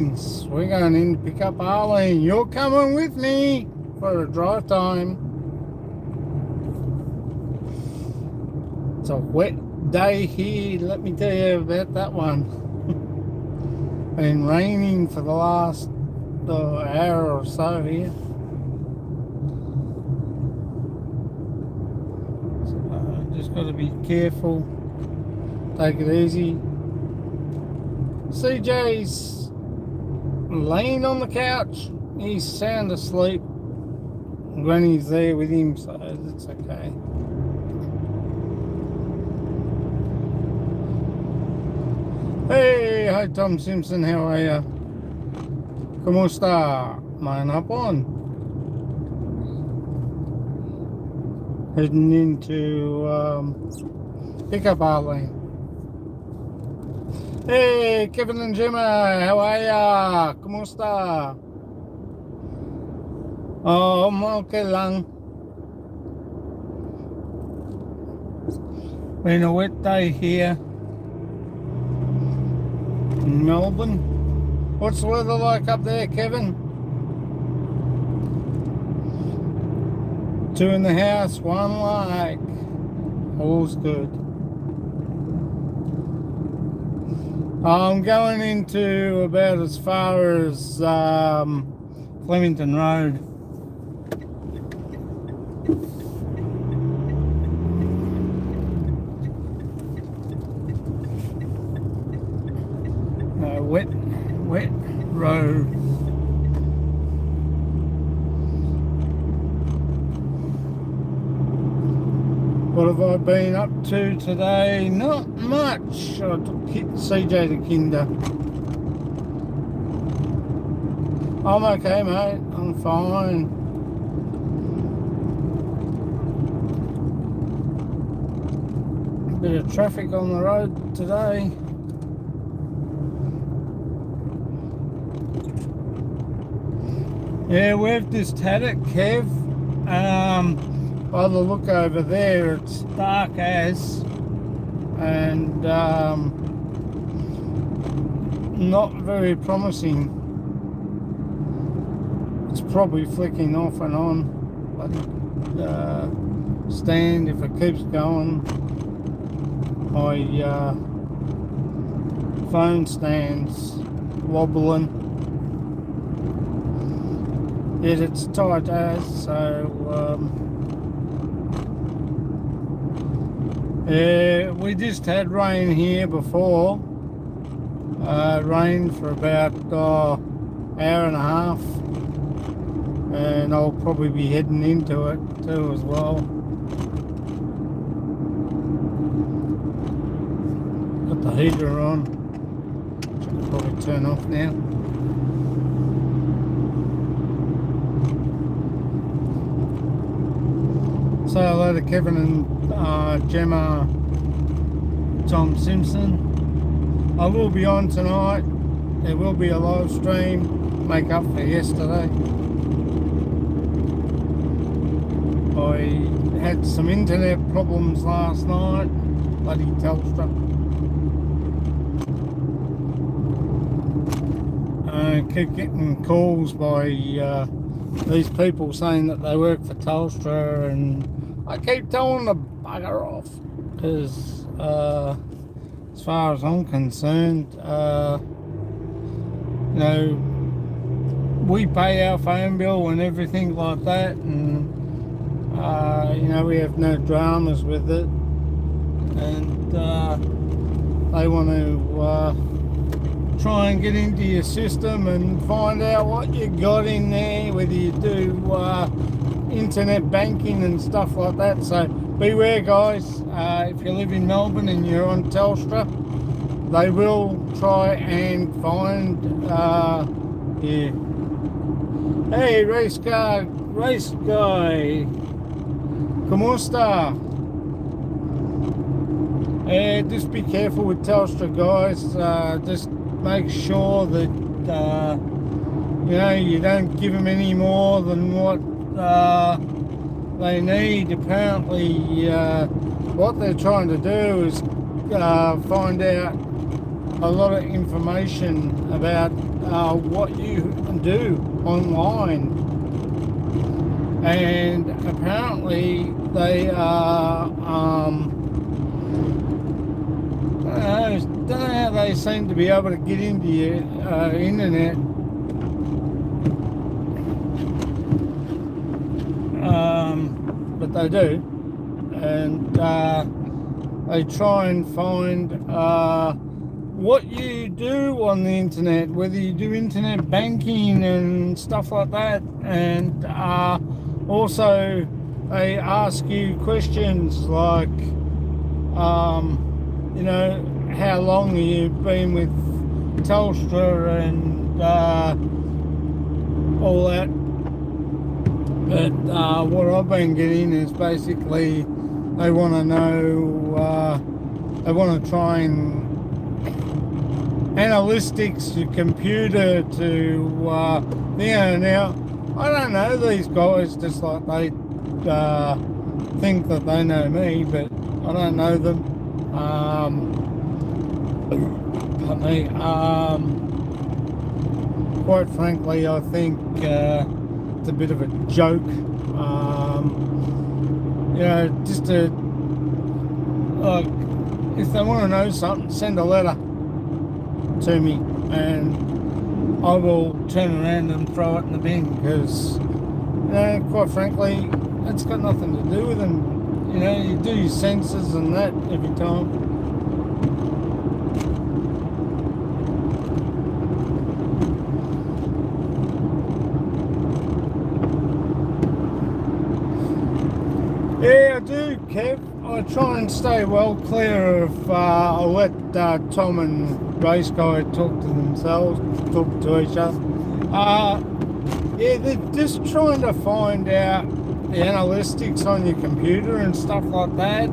We're going in to pick up Arlene. You're coming with me for a drive time. It's a wet day here, let me tell you about that one. Been raining for the last hour or so here. So just got to be careful. Take it easy. CJ's laying on the couch. He's sound asleep. Granny's there with him, so that's okay. Hey, hi Tom Simpson, how are you? ¿Cómo está, man? Hapon? Heading into pick up Arlene. Hey, Kevin and Gemma, how are ya? ¿Cómo está? Oh, okay lang. Been a wet day here in Melbourne. What's the weather like up there, Kevin? 2 in the house, 1 like. All's good. I'm going into about as far as Flemington Road. Wet road. What have I been up to today? Not much. I took CJ to kinder. I'm okay, mate. I'm fine. Bit of traffic on the road today. Yeah, we've just had it, Kev. By the look over there, it's dark as, and not very promising. It's probably flicking off and on, but stand if it keeps going. My phone stands wobbling. Yet it's tight as, so yeah, we just had rain here before. Rain for about hour and a half, and I'll probably be heading into it too as well. Got the heater on, which I can probably turn off now. Say hello to Kevin and Gemma, Tom Simpson. I will be on tonight. There will be a live stream, make up for yesterday. I had some internet problems last night, bloody Telstra. I keep getting calls by these people saying that they work for Telstra, and I keep telling them to bugger off, because as far as I'm concerned, you know, we pay our phone bill and everything like that, and you know, we have no dramas with it, and they want to try and get into your system and find out what you got in there, whether you do internet banking and stuff like that. So beware, guys. If you live in Melbourne and you're on Telstra, they will try and find yeah. Hey, race guy, ¿cómo está? Just be careful with Telstra, guys. Just make sure that you know, you don't give them any more than what they need. Apparently what they're trying to do is find out a lot of information about what you do online, and apparently they are don't know how they seem to be able to get into your internet, but they do, and they try and find what you do on the internet, whether you do internet banking and stuff like that, and also they ask you questions like, you know, how long have you been with Telstra and all that. But what I've been getting is basically they want to know, they want to try and analytics your computer to, now, I don't know these guys, just like they think that they know me, but I don't know them. Quite frankly, I think it's a bit of a joke. You know, just to, like, if they want to know something, send a letter to me and I will turn around and throw it in the bin, because, you know, quite frankly, it's got nothing to do with them. You know, you do your sensors and that every time. Yeah, I do, Kev. I try and stay well clear of, I'll let Tom and Race Guy talk to themselves, talk to each other. Yeah, they're just trying to find out the analytics on your computer and stuff like that.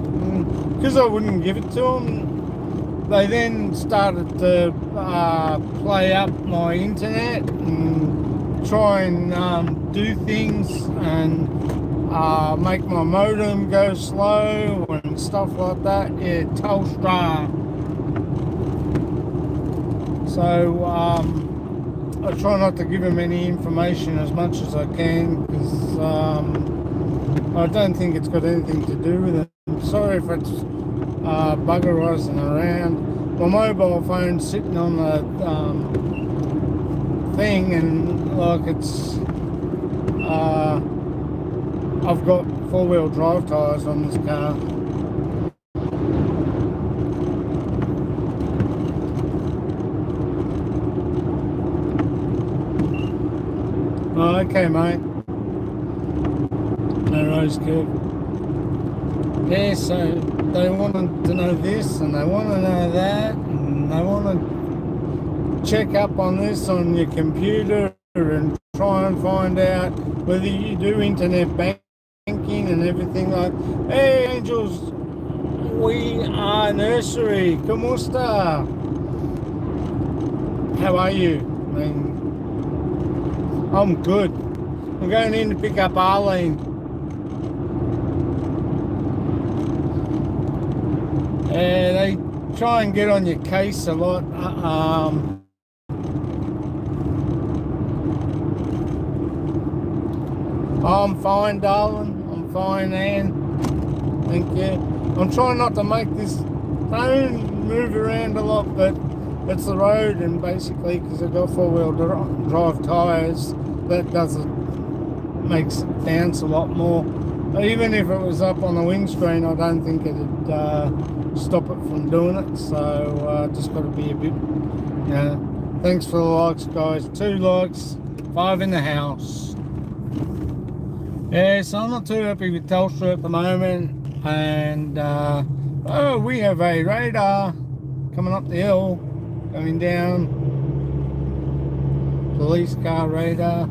Because I wouldn't give it to them, they then started to play up my internet and try and do things and make my modem go slow and stuff like that. Yeah, Telstra. So I try not to give them any information as much as I can, because I don't think it's got anything to do with it. I'm sorry if it's buggerising around. My mobile phone's sitting on the thing, and like it's I've got 4-wheel drive tyres on this car. Oh, okay, mate. No worries, kid. Yeah, so they wanted to know this and they want to know that, and they want to check up on this on your computer and try and find out whether you do internet banking and everything like. Hey, Angels, we are nursery. ¿Cómo está? How are you? I mean, I'm good. I'm going in to pick up Arlene. They try and get on your case a lot. I'm fine, darling. I'm fine, Anne. Thank you. I'm trying not to make this phone move around a lot, but it's the road, and basically because I've got 4-wheel drive tyres, that makes it bounce a lot more. Even if it was up on the windscreen, I don't think it'd stop it from doing it. So just got to be a bit, you know. Thanks for the likes, guys. 2 likes, 5 in the house. Yeah, so I'm not too happy with Telstra at the moment, and oh, we have a radar coming up the hill, coming down. Police car radar.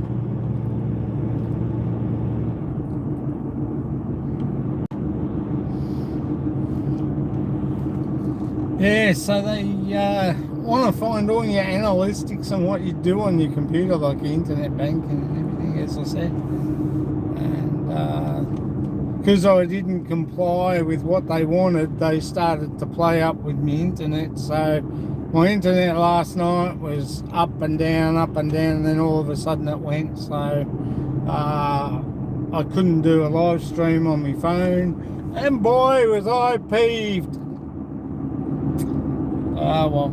Yeah, so they want to find all your analytics and what you do on your computer, like your internet banking and everything, as I said. And because I didn't comply with what they wanted, they started to play up with my internet. So My internet last night was up and down, and then all of a sudden it went. So I couldn't do a live stream on my phone, and boy was I peeved. Ah, well,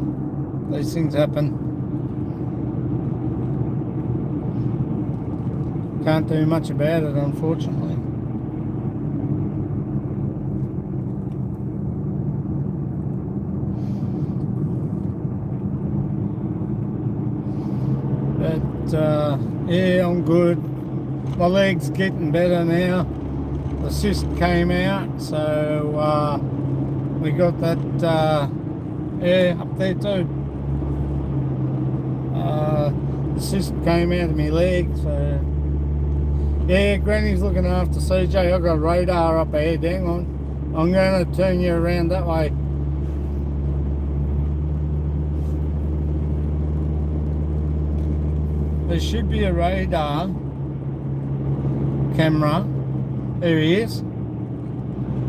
these things happen. Can't do much about it, unfortunately. But yeah, I'm good. My leg's getting better now. The cyst came out, so we got that yeah, up there too. The cyst came out of my leg, so yeah, Granny's looking after CJ. I've got radar up ahead. Hang on, I'm going to turn you around that way. There should be a radar camera. There he is,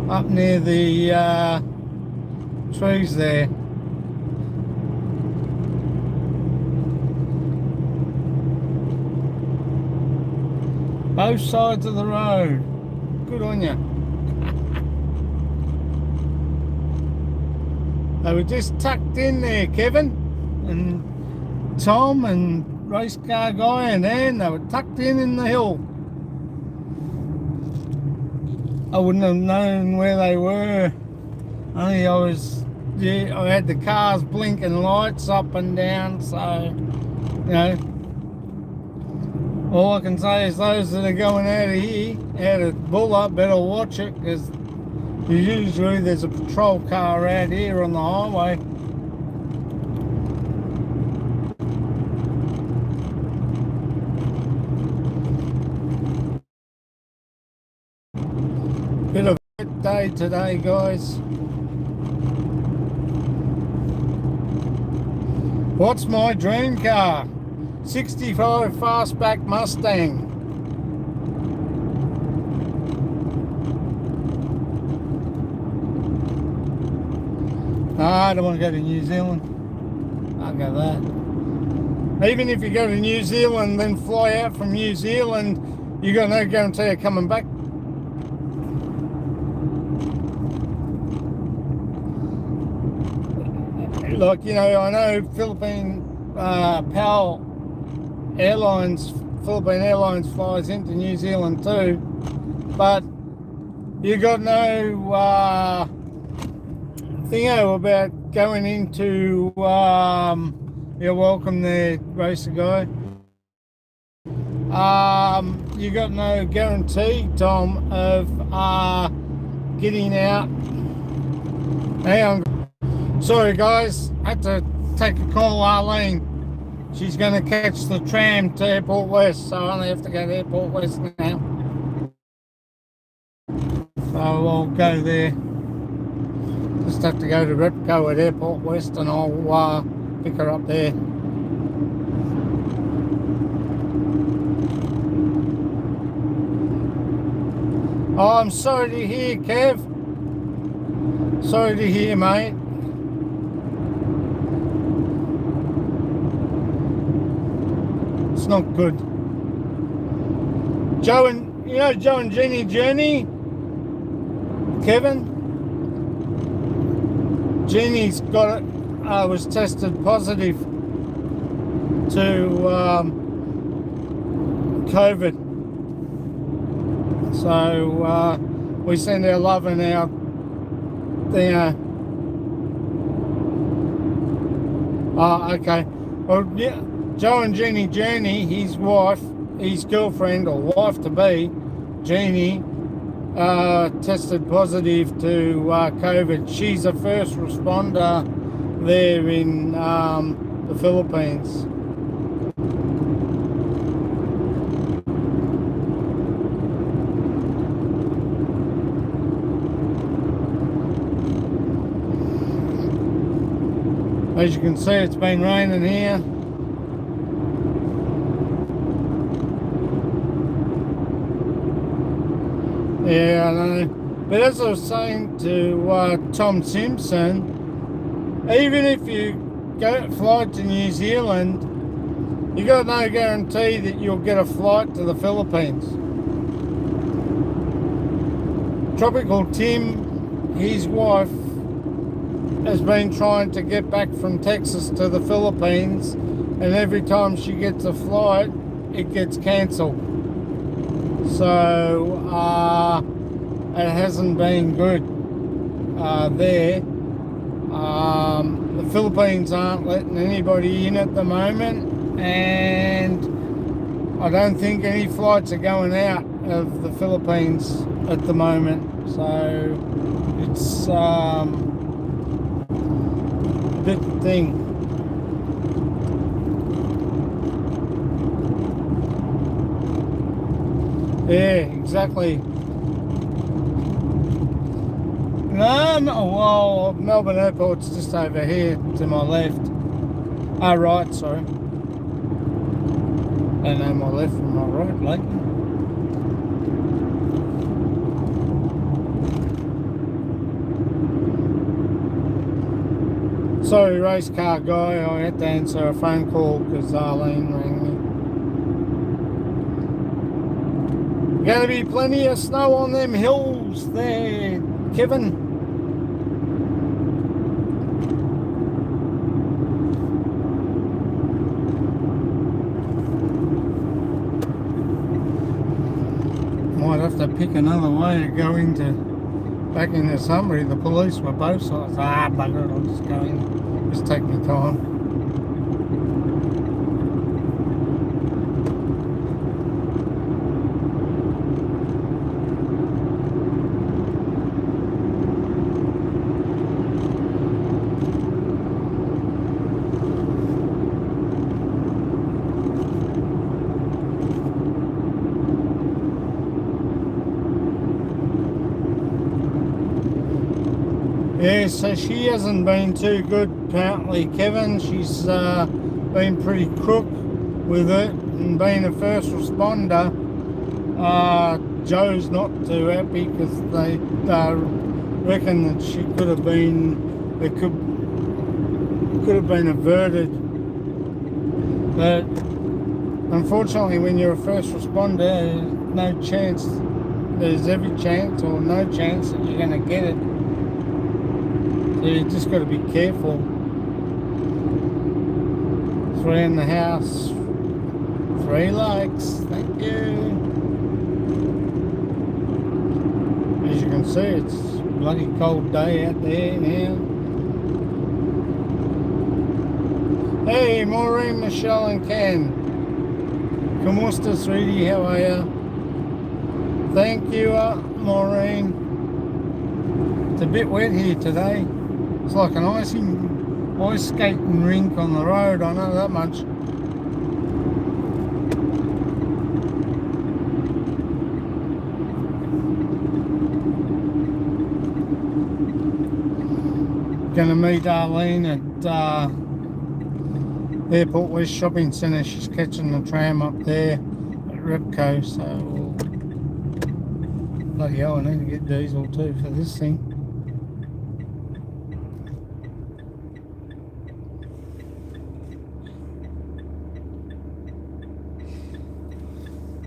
up near the trees there. Both sides of the road. Good on you. They were just tucked in there, Kevin and Tom and race car guy and Ann. They were tucked in the hill. I wouldn't have known where they were. Only I had the cars blinking lights up and down, so, you know, all I can say is those that are going out of here, out of Buller, better watch it, because usually there's a patrol car out here on the highway. Bit of a wet day today, guys. What's my dream car? 65 fastback Mustang. I don't want to go to New Zealand. I'll go that. Even if you go to New Zealand, then fly out from New Zealand, you got no guarantee of coming back. Like, you know, I know Philippine Philippine Airlines flies into New Zealand too, but you got no thingo about going into you're welcome there, racer guy. You got no guarantee, Tom, of getting out. Hang on. Sorry guys, I had to take a call, Arlene. She's going to catch the tram to Airport West, so I only have to go to Airport West now. So I'll go there. Just have to go to Repco at Airport West and I'll pick her up there. Oh, I'm sorry to hear, Kev. Sorry to hear, mate. It's not good. Joe and Jenny Journey, Kevin. Jenny's got it. Was tested positive to COVID. So we send our love and our okay. Well, yeah. Joe and Jeannie Journey, his wife, his girlfriend or wife to be, Jeannie, tested positive to COVID. She's a first responder there in the Philippines. As you can see, it's been raining here. Yeah, I know. But as I was saying to Tom Simpson, even if you flight to New Zealand, you got no guarantee that you'll get a flight to the Philippines. Tropical Tim, his wife, has been trying to get back from Texas to the Philippines, and every time she gets a flight, it gets cancelled. So it hasn't been good there. The Philippines aren't letting anybody in at the moment, and I don't think any flights are going out of the Philippines at the moment. So it's a bit thing. Yeah, exactly. No, well, Melbourne Airport's just over here to my left. Oh, right, sorry. Don't know my left from my right, lately. Sorry, race car guy, I had to answer a phone call because Arlene rang me. Going to be plenty of snow on them hills there, Kevin. Might have to pick another way of going back into Sunbury. The police were both sides. Bugger it, I'll just go in. Just take my time. Yeah, so she hasn't been too good apparently, Kevin. She's been pretty crook with it, and being a first responder, Joe's not too happy because they reckon that she could have been, it could have been averted. But unfortunately, when you're a first responder, there's no chance, there's every chance or no chance that you're going to get it. So you just got to be careful. 3 in the house, 3 likes, thank you. As you can see, it's a bloody cold day out there now. Hey, Maureen, Michelle and Ken. ¿Cómo estás, sweetie? How are you? Thank you, Maureen. It's a bit wet here today. It's like an ice skating rink on the road, I know that much. Gonna meet Arlene at Airport West Shopping Centre. She's catching the tram up there at Repco, so bloody hell, I need to get diesel too for this thing.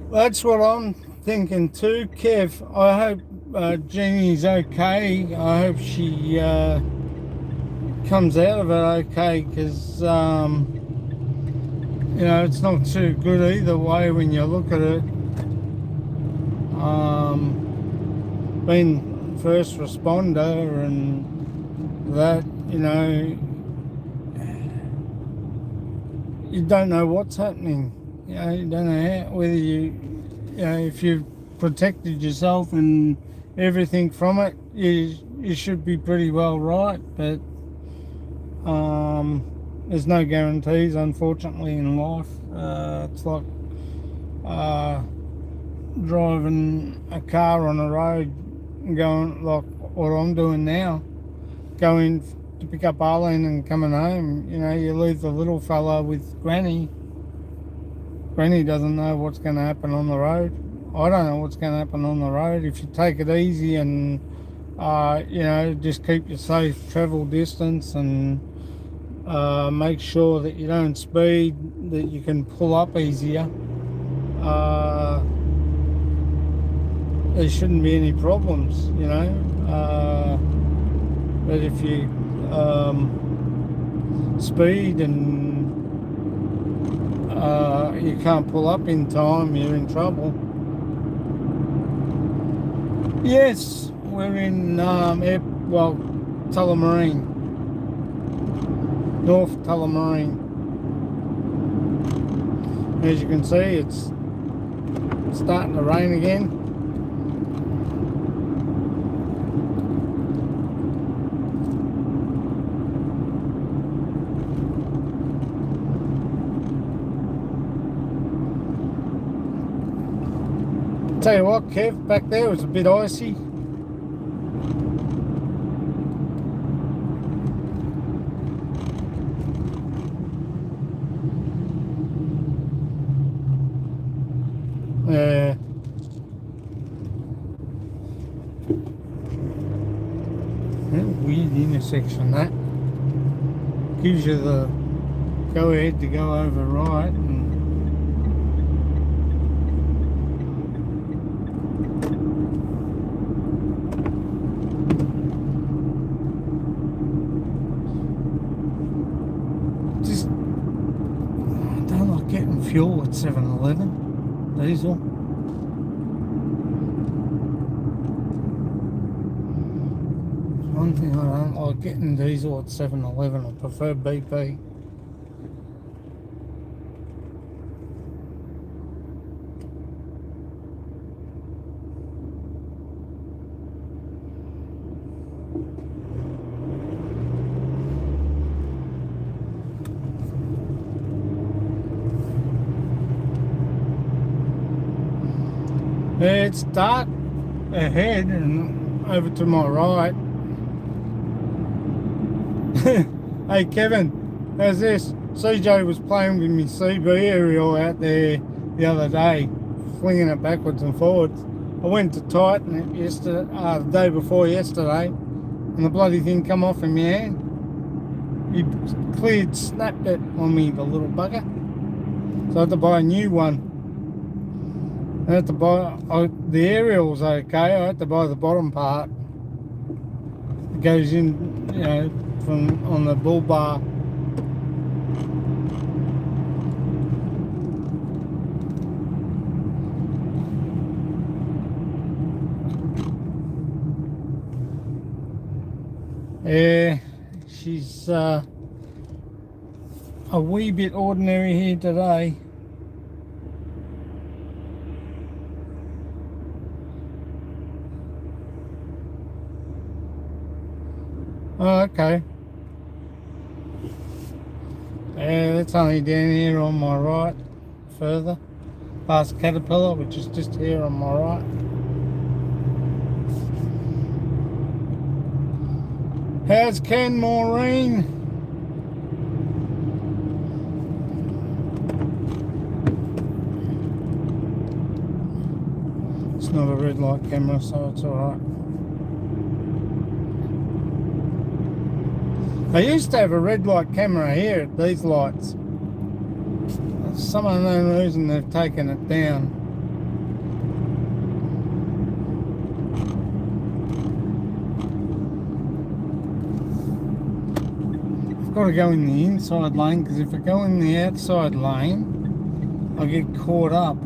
That's what I'm thinking too, Kev. I hope Jeannie's okay. I hope she comes out of it okay, because you know, it's not too good either way when you look at it. Being first responder and that, you know, you don't know what's happening. You know, you don't know whether you know, if you've protected yourself and everything from it, you should be pretty well right, but there's no guarantees, unfortunately, in life. It's like driving a car on a road and going, like what I'm doing now, going to pick up Arlene and coming home. You know, you leave the little fella with Granny. Granny doesn't know what's going to happen on the road. I don't know what's going to happen on the road. If you take it easy and you know, just keep your safe travel distance and make sure that you don't speed, that you can pull up easier. There shouldn't be any problems, you know. But if you speed and you can't pull up in time, you're in trouble. Yes, we're in Tullamarine, North Tullamarine. As you can see, it's starting to rain again. Tell you what, Kev, back there was a bit icy. Yeah. Weird intersection, that. Gives you the go ahead to go over right. And just, I don't like getting fuel at 7-Eleven. Diesel. One thing I don't like getting diesel at 7-Eleven. I prefer BP. It's dark ahead and over to my right. Hey Kevin, how's this? CJ was playing with me CB aerial out there the other day, flinging it backwards and forwards. I went to tighten it yesterday, the day before yesterday, and the bloody thing come off in my hand. He snapped it on me, the little bugger. So I had to buy a new one. I had to buy, the aerial's okay, I had to buy the bottom part. It goes in, you know, from on the bull bar. Yeah, she's a wee bit ordinary here today. Oh, okay. Yeah, that's only down here on my right, further, past Caterpillar, which is just here on my right. How's Ken, Maureen? It's not a red light camera, so it's alright. I used to have a red light camera here at these lights. For some unknown reason they've taken it down. I've got to go in the inside lane, because if I go in the outside lane, I get caught up.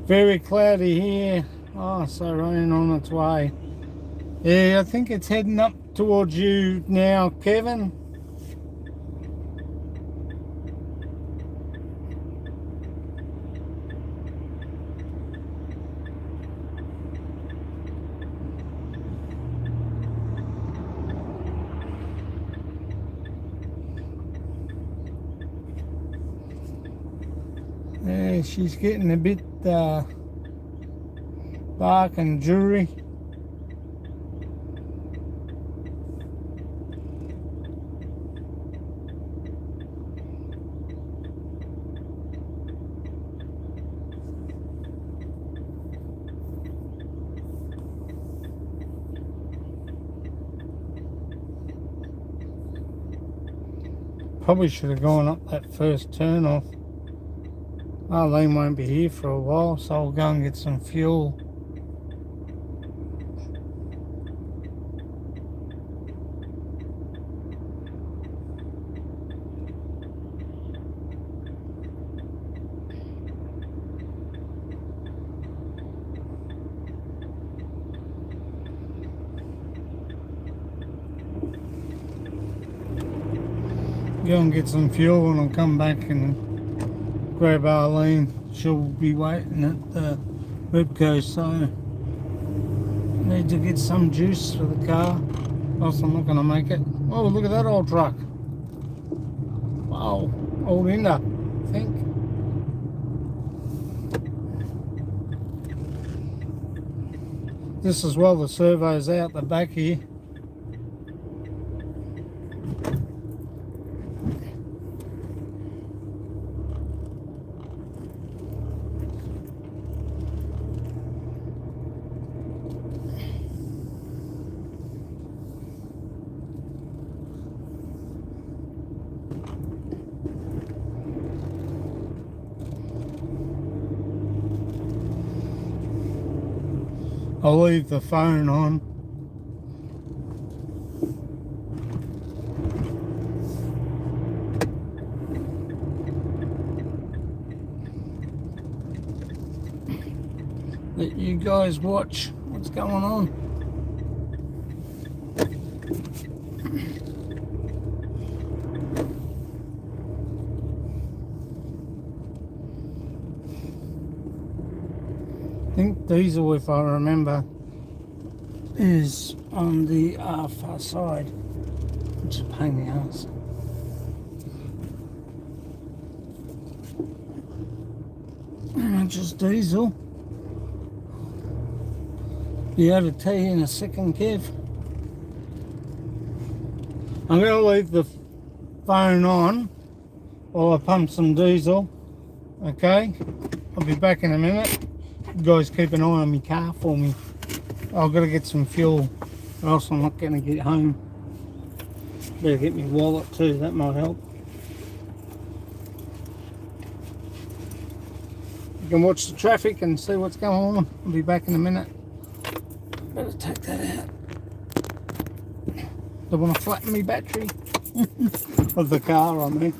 Very cloudy here. Oh, so rain on its way. Yeah, I think it's heading up towards you now, Kevin. Yeah, she's getting a bit dark and dreary. Probably should have gone up that first turn off. Arlene won't be here for a while, so I'll go and get some fuel. Go and get some fuel and I'll come back and grab Arlene. She'll be waiting at the Ribco, so need to get some juice for the car, else I'm not going to make it. Oh, look at that old truck. Wow, old Inder, I think. This as well, the servo's out the back here. I'll leave the phone on. Let you guys watch what's going on. I think diesel, if I remember, is on the far side, which is a pain in the ass. And just diesel. Be able to tell you in a second, Kev. I'm going to leave the phone on while I pump some diesel. Okay, I'll be back in a minute. You guys keep an eye on my car for me. I've got to get some fuel, or else I'm not going to get home. Better get my wallet too, that might help. You can watch the traffic and see what's going on. I'll be back in a minute. Better take that out. Don't want to flatten my battery of the car, I mean.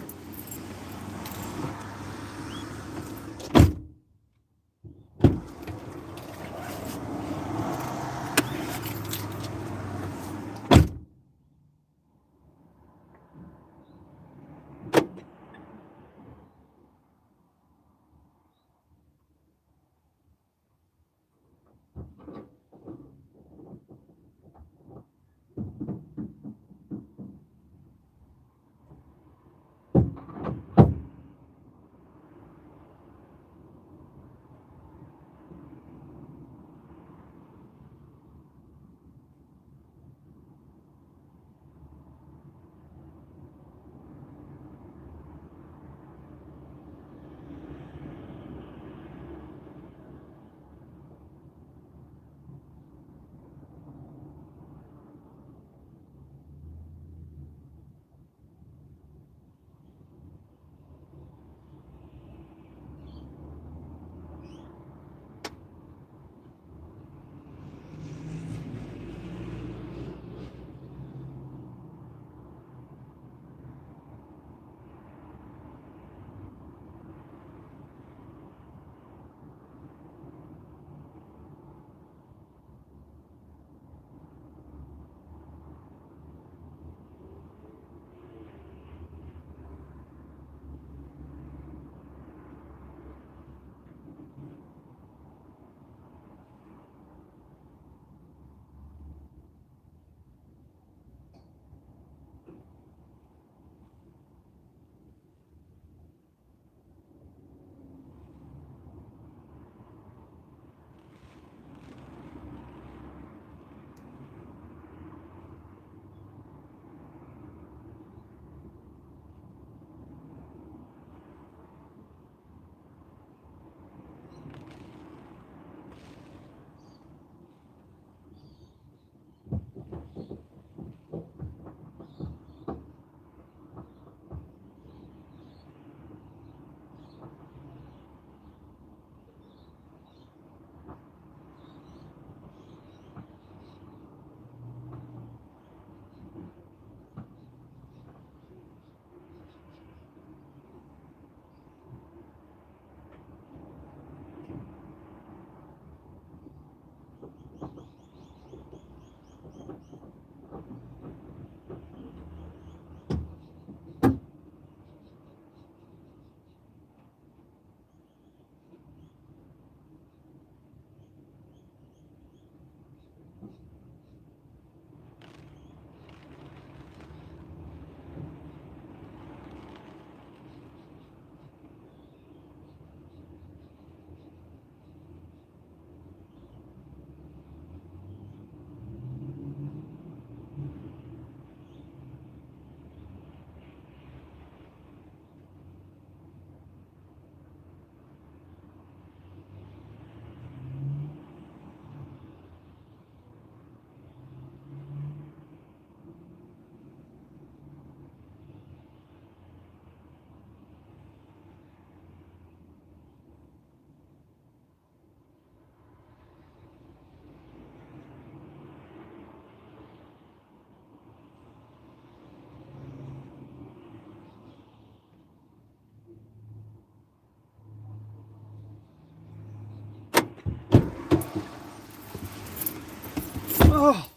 Oh,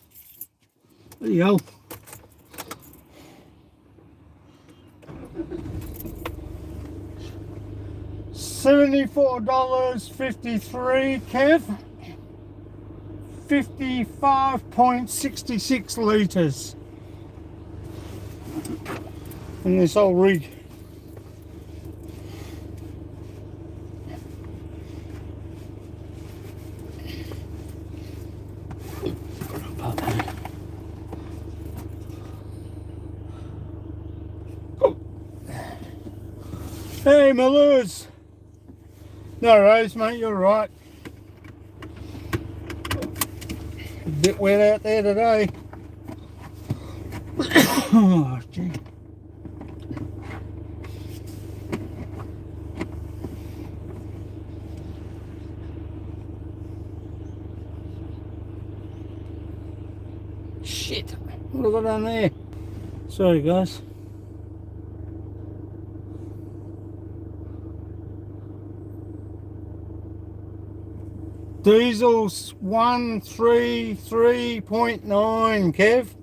there you go. $74.53, Kev. 55.66 litres in this old rig. Hey, my lures. No worries, mate, you're right. A bit wet out there today. Oh, gee. Shit, what have I done there? Sorry, guys. Diesel's 133.9, Kev.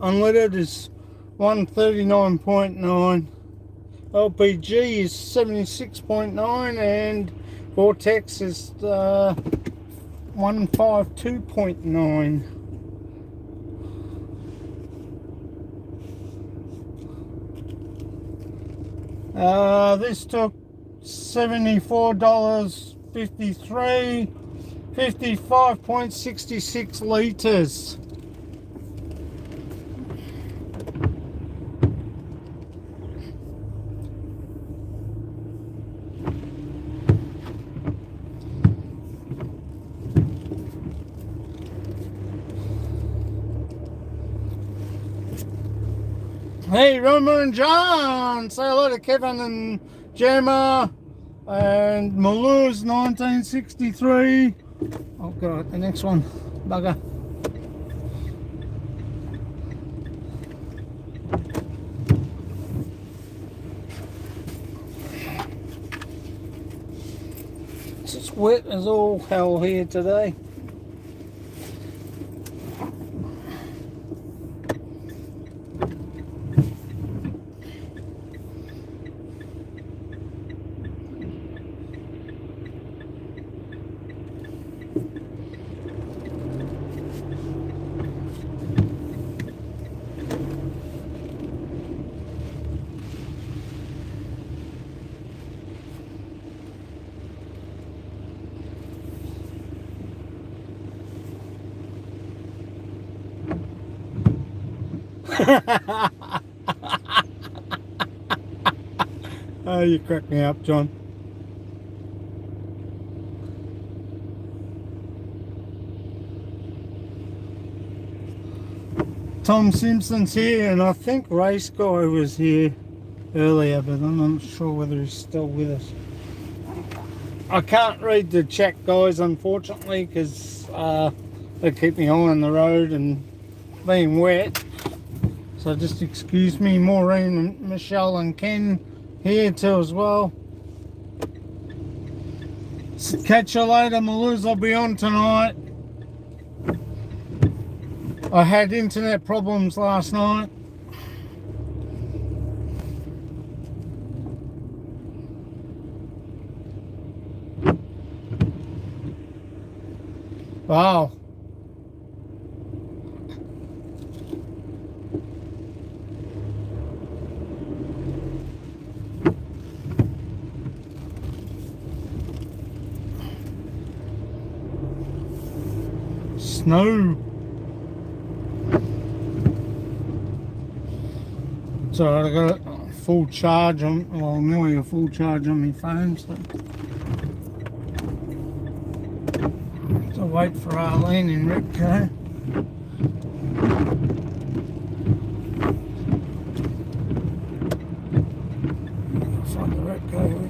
Unleaded is 139.9. LPG is 76.9 and Vortex is 152.9. This took $74.53, 55.66 litres. Hey, Roma and John, say hello to Kevin and Gemma and Malur's 1963. Oh god, the next one, bugger. It's just wet as all hell here today. Oh, you crack me up, John. Tom Simpson's here, and I think Race Guy was here earlier, but I'm not sure whether he's still with us. I can't read the chat, guys, unfortunately, because they keep me on the road and being wet. So just excuse me. Maureen and Michelle and Ken here too as well. So catch you later, Maluz. I'll be on tonight. I had internet problems last night. Wow. Snow. So I got a full charge on, well, nearly a full charge on my phone, so wait for Arlene and Rico. Find the Rico.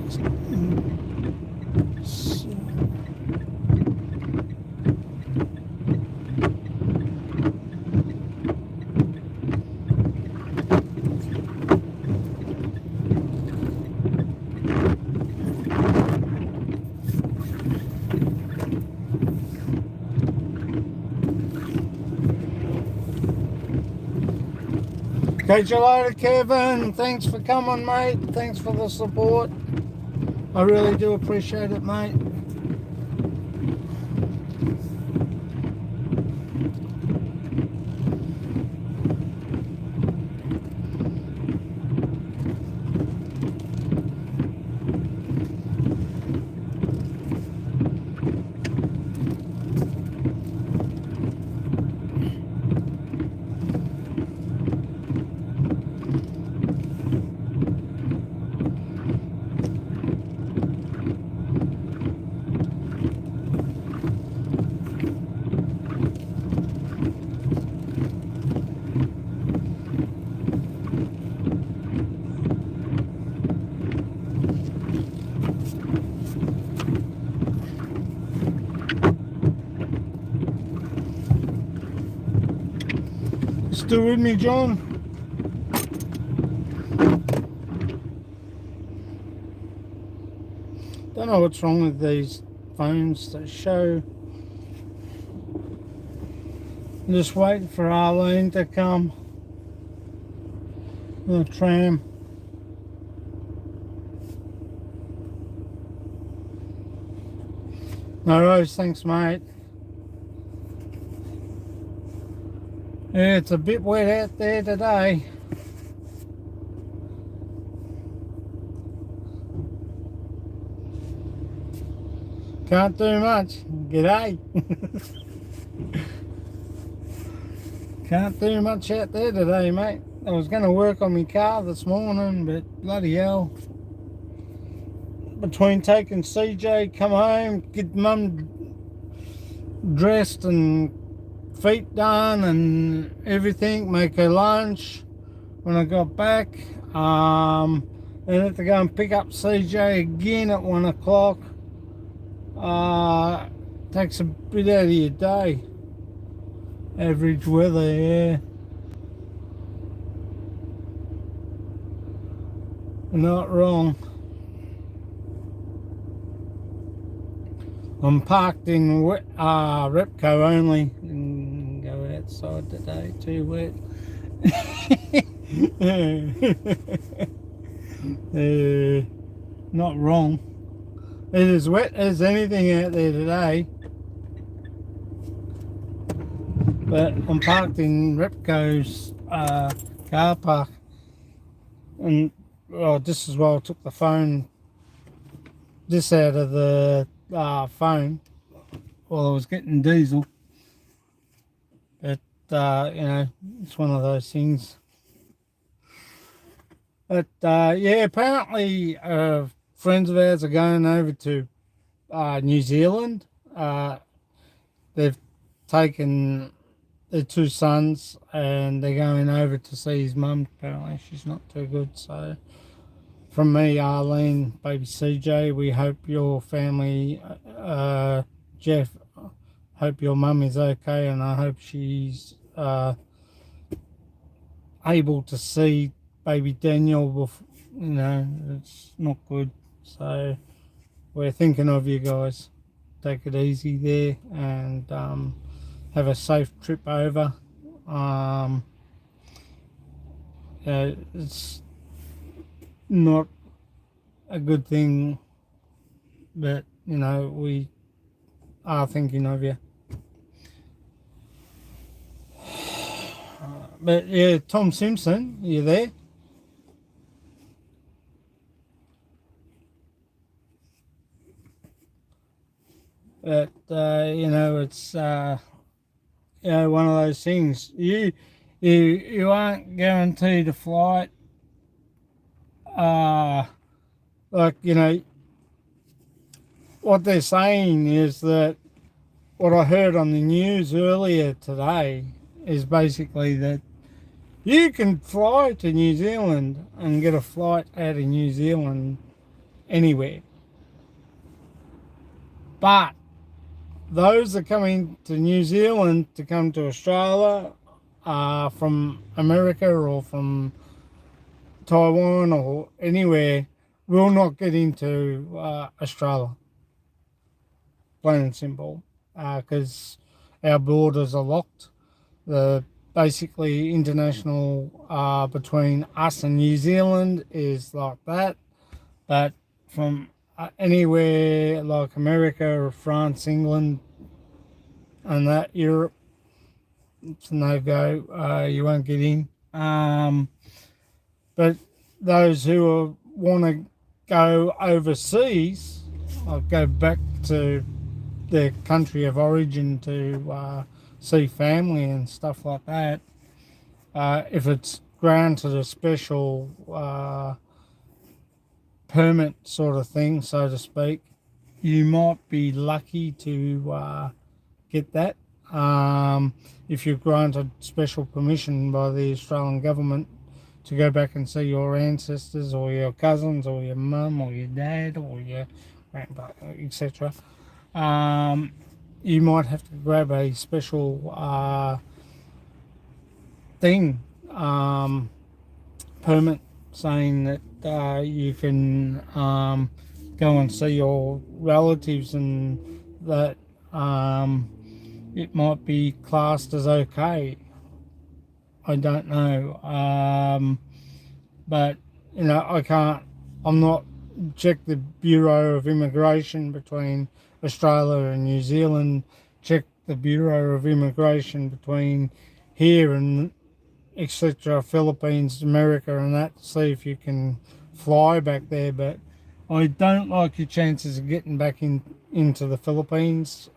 Catch you later, Kevin. Thanks for coming, mate. Thanks for the support. I really do appreciate it, mate. Still with me, John? Don't know what's wrong with these phones that show. I'm just waiting for Arlene to come. The tram. No worries, thanks, mate. Yeah, it's a bit wet out there today. Can't do much. G'day. Can't do much out there today, mate. I was going to work on my car this morning, but bloody hell. Between taking CJ, come home, get mum dressed and feet done and everything, make her lunch. When I got back, I had to go and pick up CJ again at 1 o'clock. Takes a bit out of your day. Average weather, yeah. Not wrong. I'm parked in Repco only. And go outside today, too wet. Not wrong. It is as wet as anything out there today. But I'm parked in Repco's car park. And this is why I took the phone, this out of the phone while I was getting diesel. But you know, it's one of those things. But yeah, apparently friends of ours are going over to New Zealand. They've taken their 2 sons and they're going over to see his mum. Apparently she's not too good. So from me, Arlene, baby CJ, we hope your family, Jeff, hope your mum is okay, and I hope she's able to see baby Daniel before, you know, it's not good. So we're thinking of you guys. Take it easy there and have a safe trip over. Yeah, it's not a good thing, but you know, we are thinking of you. But yeah, Tom Simpson, you there? But you know, it's you know, one of those things. You aren't guaranteed a flight. Like, you know, what they're saying is that what I heard on the news earlier today is basically that you can fly to New Zealand and get a flight out of New Zealand anywhere. But those that are coming to New Zealand to come to Australia from America or from Taiwan or anywhere will not get into Australia. Plain and simple. Because our borders are locked. The basically international between us and New Zealand is like that. But from anywhere like America or France, England, and that Europe, it's a no go. You won't get in. But those who want to go overseas, like go back to their country of origin to see family and stuff like that, if it's granted a special permit sort of thing, so to speak, you might be lucky to get that. If you're granted special permission by the Australian government to go back and see your ancestors or your cousins or your mum or your dad or your grandpa, etc. You might have to grab a special thing, permit, saying that you can go and see your relatives, and that it might be classed as okay. I don't know, but I'm not check the Bureau of Immigration between Australia and New Zealand, check the Bureau of Immigration between here and etc., Philippines, America and that, to see if you can fly back there. But I don't like your chances of getting back into the Philippines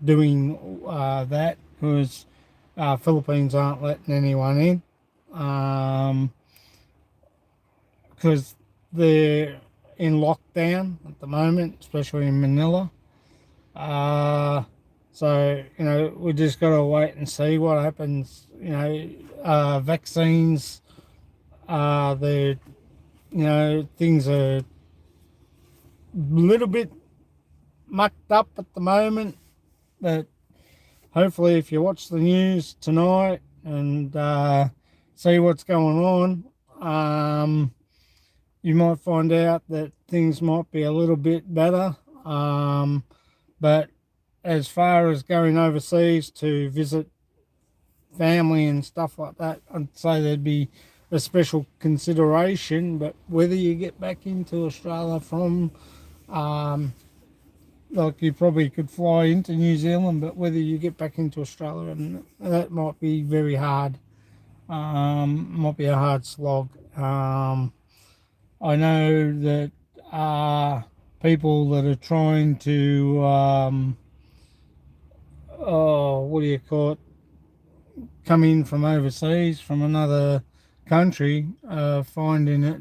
doing that, because Philippines aren't letting anyone in, because they're in lockdown at the moment, especially in Manila. So, we just got to wait and see what happens. Vaccines, things are a little bit mucked up at the moment, but hopefully if you watch the news tonight and see what's going on, you might find out that things might be a little bit better. But as far as going overseas to visit family and stuff like that, I'd say there'd be a special consideration. But whether you get back into Australia from, like, you probably could fly into New Zealand, but whether you get back into Australia, and that might be very hard. Might be a hard slog. I know that people that are trying to, what do you call it, come in from overseas, from another country, finding it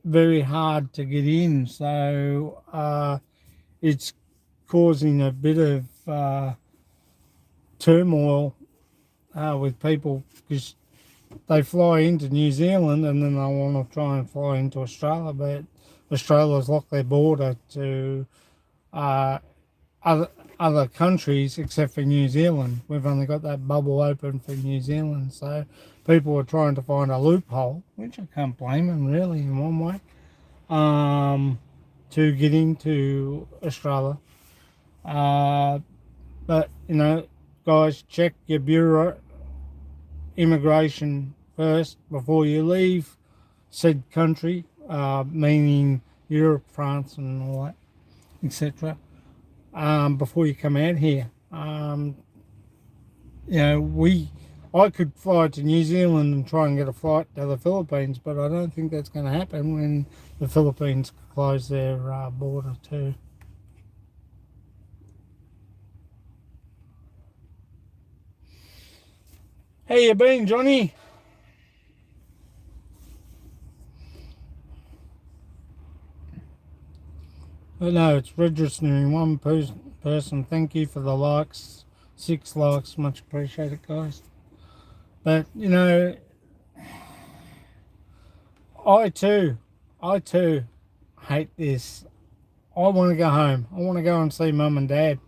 very hard to get in. So it's causing a bit of turmoil with people, because they fly into New Zealand and then they want to try and fly into Australia, but Australia's locked their border to other countries except for New Zealand. We've only got that bubble open for New Zealand, so people are trying to find a loophole, which I can't blame them really in one way, to get into Australia. But guys, check your bureau immigration first before you leave said country, meaning Europe, France and all that, etc., before you come out here. I could fly to New Zealand and try and get a flight to the Philippines, but I don't think that's going to happen when the Philippines close their border too. How you been, Johnny? But no, it's registering one person. Thank you for the likes. 6 likes, much appreciated, guys. But I too hate this. I want to go home. I want to go and see mum and dad.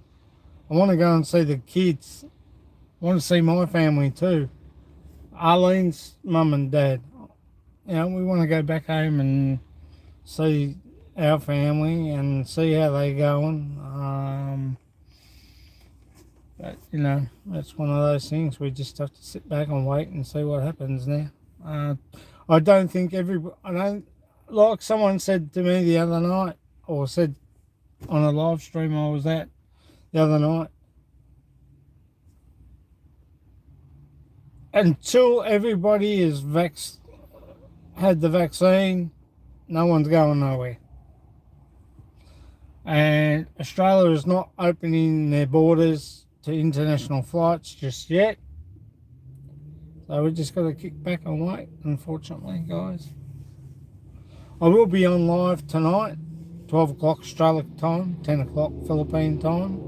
I want to go and see the kids. I want to see my family too. Arlene's mum and dad. We want to go back home and see our family and see how they're going. But, you know, that's one of those things. We just have to sit back and wait and see what happens now. I don't think I don't, like someone said to me the other night, or said on a live stream I was at the other night, until everybody is had the vaccine, no one's going nowhere. And Australia is not opening their borders to international flights just yet. So we just got to kick back and wait, unfortunately, guys. I will be on live tonight, 12 o'clock Australia time, 10 o'clock Philippine time.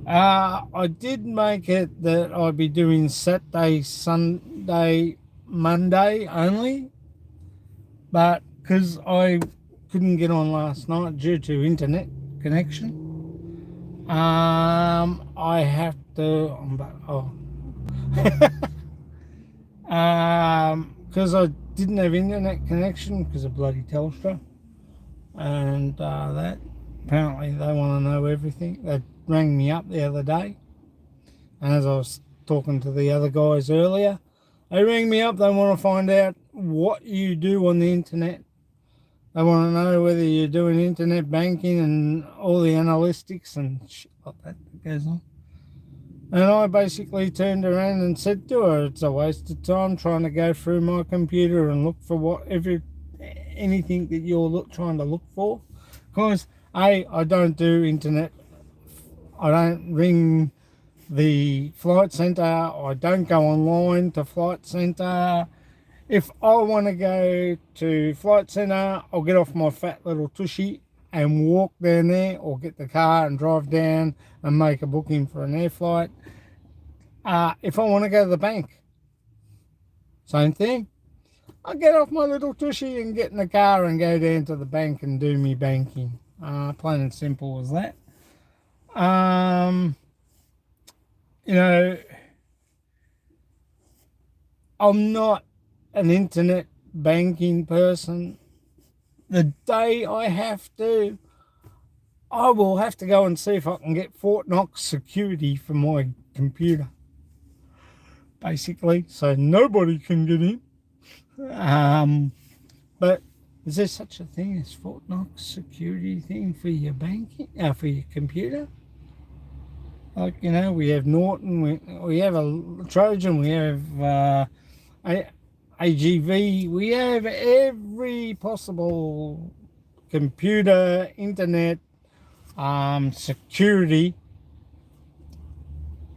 I did make it that I'd be doing Saturday, Sunday, Monday only. But because I couldn't get on last night due to internet connection, I have to, because I didn't have internet connection because of bloody Telstra, and that apparently they want to know everything. They rang me up the other day, and as I was talking to the other guys earlier, they rang me up. They want to find out what you do on the internet. They want to know whether you're doing internet banking and all the analytics and shit like that goes on. And I basically turned around and said to her, it's a waste of time trying to go through my computer and look for anything that you're trying to look for. Because, I don't do internet. I don't ring the flight centre. I don't go online to flight centre. If I want to go to flight centre, I'll get off my fat little tushy and walk down there, or get the car and drive down and make a booking for an air flight. If I want to go to the bank, same thing. I get off my little tushy and get in the car and go down to the bank and do me banking. Plain and simple as that. You know, I'm not an internet banking person. The day I have to, I will have to go and see if I can get Fort Knox security for my computer, basically, so nobody can get in. But is there such a thing as Fort Knox security thing for your banking, for your computer? Like, you know, we have Norton, we have a Trojan, we have AGV, we have every possible computer, internet, security,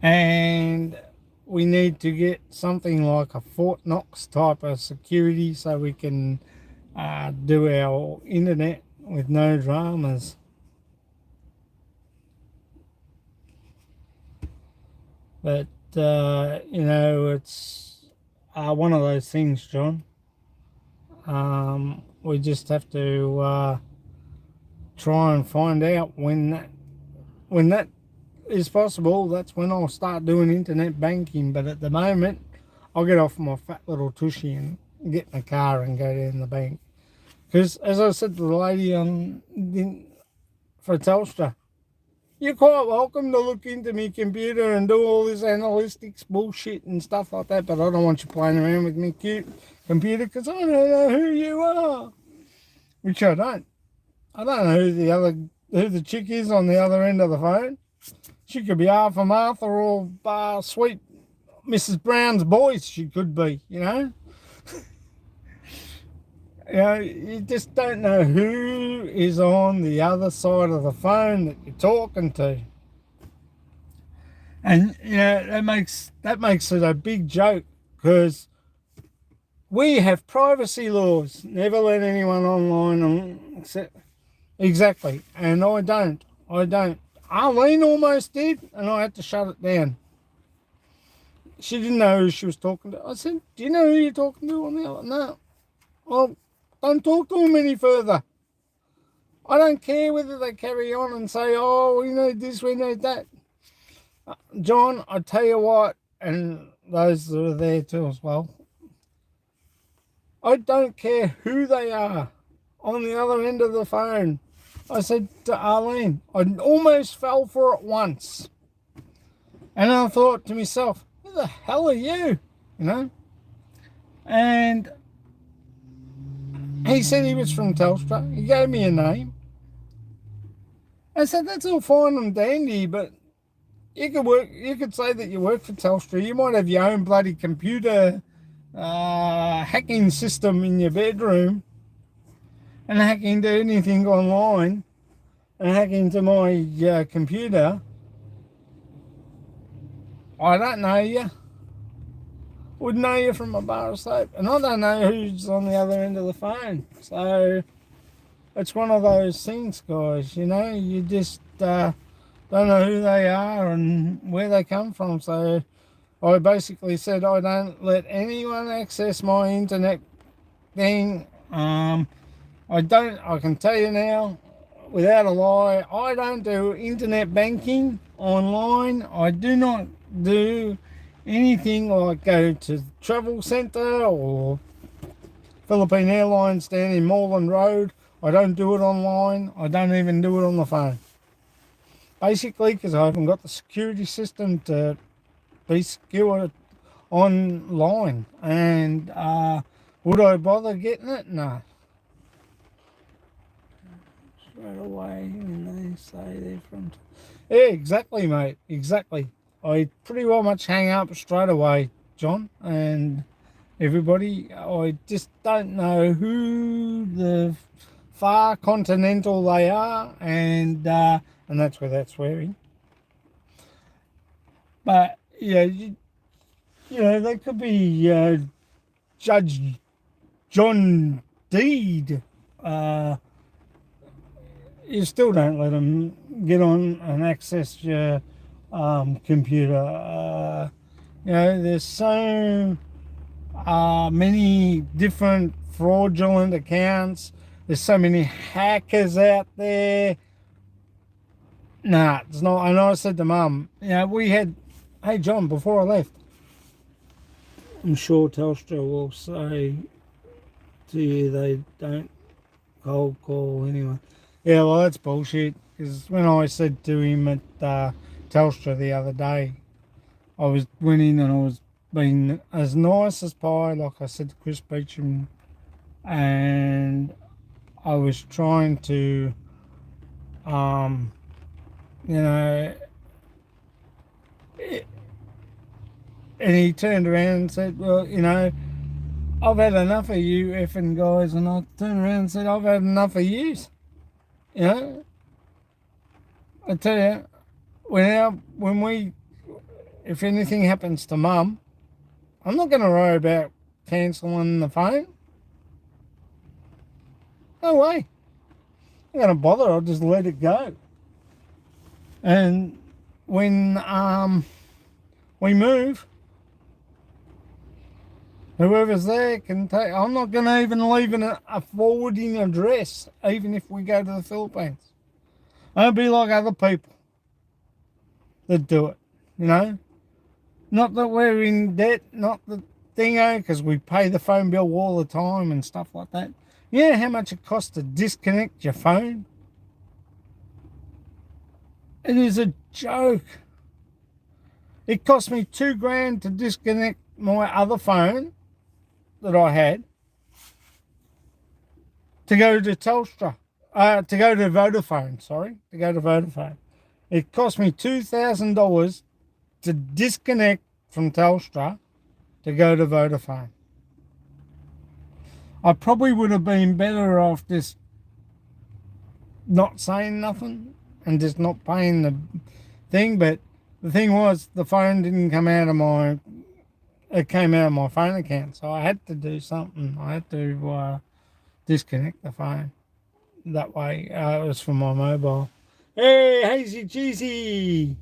and we need to get something like a Fort Knox type of security so we can do our internet with no dramas. But, you know, it's one of those things, John. We just have to try and find out when that is possible. That's when I'll start doing internet banking. But at the moment, I'll get off my fat little tushy and get in the car and go down the bank. Because, as I said to the lady for Telstra, you're quite welcome to look into my computer and do all this analytics bullshit and stuff like that, but I don't want you playing around with my computer because I don't know who you are. Which I don't. I don't know who the chick is on the other end of the phone. She could be Arthur Martha or sweet Mrs. Brown's boys. She could be, you know. You know, you just don't know who is on the other side of the phone that you're talking to. And, you know, that makes it a big joke, because we have privacy laws. Never let anyone online exactly. And I don't. Arlene almost did, and I had to shut it down. She didn't know who she was talking to. I said, do you know who you're talking to on the other? No. Well, don't talk to them any further. I don't care whether they carry on and say, oh, we need this, we need that. John, I tell you what, and those that are there too as well, I don't care who they are on the other end of the phone. I said to Arlene, I almost fell for it once. And I thought to myself, who the hell are you? You know? And he said he was from Telstra. He gave me a name. I said, that's all fine and dandy, but you could say that you work for Telstra. You might have your own bloody computer hacking system in your bedroom and hack into anything online and hack into my computer. I don't know you. Wouldn't know you from a bar of soap. And I don't know who's on the other end of the phone. So it's one of those things, guys, you know, you just don't know who they are and where they come from. So I basically said I don't let anyone access my internet thing. I can tell you now, without a lie, I don't do internet banking online. I do not do anything like go to travel centre or Philippine Airlines down in Moreland Road. I don't do it online. I don't even do it on the phone. Basically, because I haven't got the security system to be secure online. And would I bother getting it? No. Straight away when they say they're from... Yeah, exactly, mate. Exactly. I pretty well much hang up straight away, John, and everybody. I just don't know who the far continental they are, and that's without swearing. But yeah, you know, they could be Judge John Deed. You still don't let them get on and access your computer. You know, there's so many different fraudulent accounts. There's so many hackers out there. Nah, it's not. And I said to Mum, you know, hey John, before I left, I'm sure Telstra will say to you they don't cold call anyone. Yeah, well, that's bullshit. Because when I said to him at Telstra the other day, went in and I was being as nice as pie, like I said to Chris Beecham, and I was trying to, you know, and he turned around and said, well, you know, I've had enough of you effing guys. And I turned around and said, I've had enough of yous. You know, I tell you, if anything happens to Mum, I'm not going to worry about cancelling the phone. No way. I'm going to bother. I'll just let it go. And when we move, whoever's there can take. I'm not going to even leave a forwarding address, even if we go to the Philippines. I'll be like other people that do it, you know. Not that we're in debt, not the thingo, because we pay the phone bill all the time and stuff like that. You know how much it costs to disconnect your phone? It is a joke. It cost me $2,000 to disconnect my other phone that I had to go to Telstra, to go to Vodafone. It cost me $2,000 to disconnect from Telstra to go to Vodafone. I probably would have been better off just not saying nothing and just not paying the thing, but the thing was the phone didn't come out of my... It came out of my phone account, so I had to do something. I had to disconnect the phone. That way, it was from my mobile. Hey, Hazy Cheesy!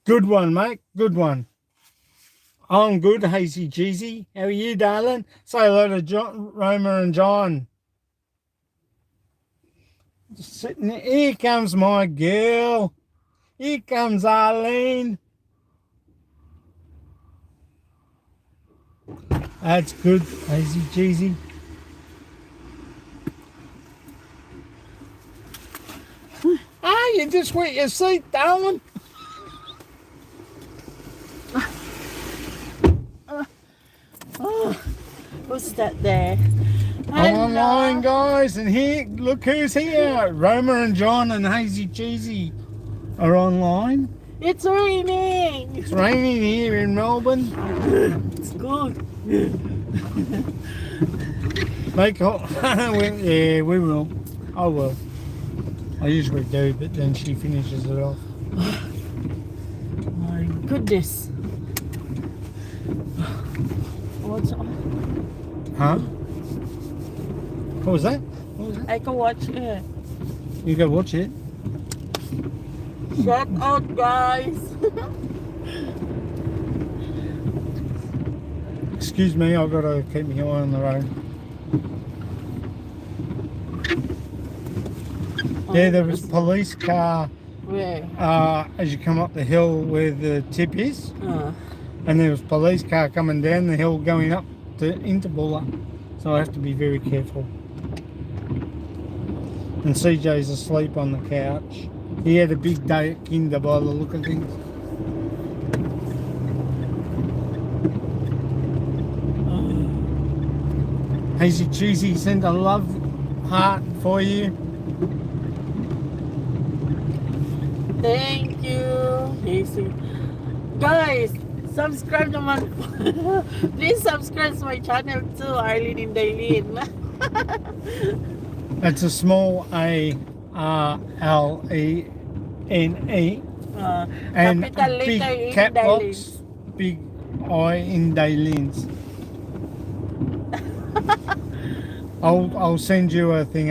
Good one, mate. Good one. I'm good, Hazy Cheesy. How are you, darling? Say hello to John, Roma and John. Just sitting there. Here comes my girl. Here comes Arlene. That's good, Hazy Cheesy. Ah, you just wet your seat, darling. Oh, who's that there? I'm online, Hello. guys, and here, look who's here. Roma and John and Hazy Cheesy are online. It's raining. It's raining here in Melbourne. It's good. Make yeah, we will. I will. I usually do, but then she finishes it off. My goodness. What's on? Huh? What was that? What was that? I can watch it. You go watch it. Shout out, guys. Excuse me, I've got to keep my eye on the road. Yeah, there was a police car Where? as you come up the hill where the tip is, and there was a police car coming down the hill going up into Bulla, so I have to be very careful. And CJ's asleep on the couch. He had a big day at Kinder by the look of things. Hazy Cheesy sent a love heart for you. Thank you. Easy. Guys, subscribe naman. Please subscribe to my channel too, Arlene in Dailin. That's a small A-R-L-E-N-E. And Capital letter big in cap box, Dailin. big I in Dailins. I'll send you a thing,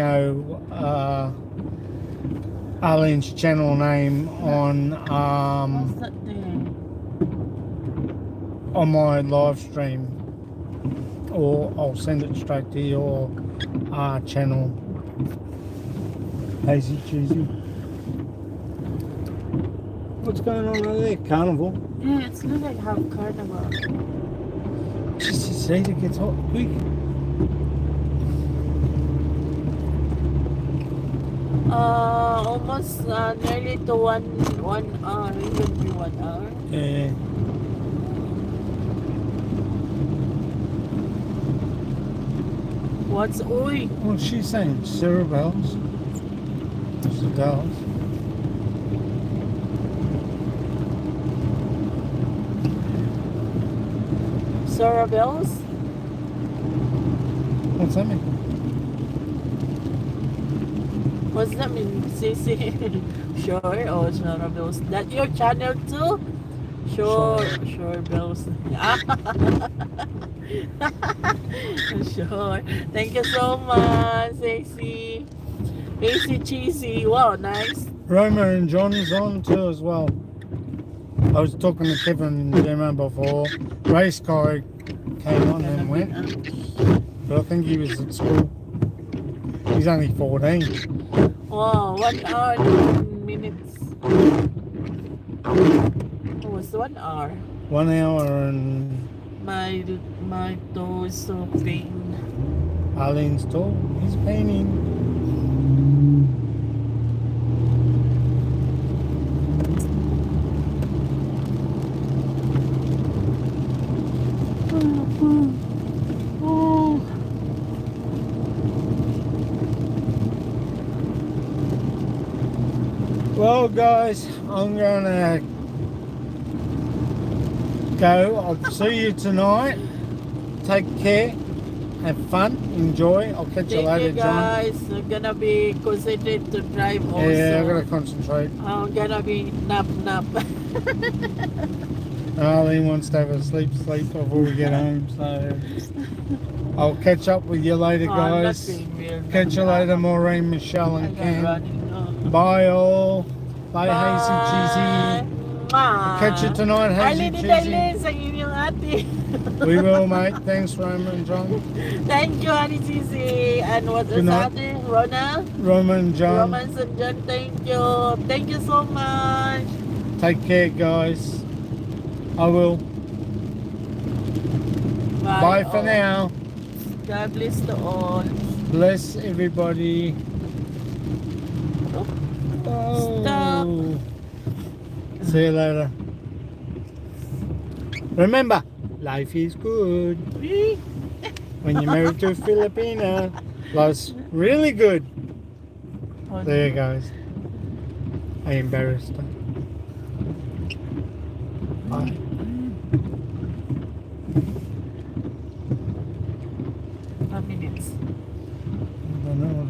Arlene's channel name on What's that thing? on my live stream, or I'll send it straight to your channel, Hazy Cheesy. What's going on over there? Carnival. Yeah, it's looks like half carnival. Just see, it gets hot quick. Almost nearly to one hour. It will be 1 hour. Yeah. What's oi? What's she saying? Cerebrals? It's the girls. Cerebrals? What's that mean? What's that mean? Sisi? Sure. Oh, Cerebrals. That your channel too? Sure. Sure, Bells. Sure. Thank you so much, Sexy. Casey Cheesy. Wow, nice. Roma and John is on too as well. I was talking to Kevin and Gemma before. Race guy came on and went, but I think he was at school. He's only 14. Wow, 1 hour and 10 minutes. Oh, it's 1 hour. 1 hour and My toe is so pain. Arlene's toe is paining. Well, guys, I'm gonna go. I'll see you tonight. Take care. Have fun. Enjoy. I'll catch you later, Thank you, John. guys. I'm gonna be concentrated to drive also. Yeah, I've got to concentrate. I'm gonna be nap. Arlene wants to have a sleep before we get home, so I'll catch up with you later, Oh, I'm not guys. being real. Catch you later, Maureen, Michelle, I'm and not Cam. running. No. Bye, all. Bye, Bye. Hazy Cheesy. Mwah. Catch you tonight, Hazy Arlene Cheesy. Dailin sa inyong ate. We will, mate. Thanks, Roma and John. Thank you, Honey Cheesy. And what's Good the night. ate? Rona? Roma and John. Romance and John, thank you. Thank you so much. Take care, guys. I will. Bye for all. now. God bless to all. Bless everybody. Oh. Stop. See you later. Remember, life is good. When you're married to a Filipina, life's really good. There goes. I embarrassed her. Bye.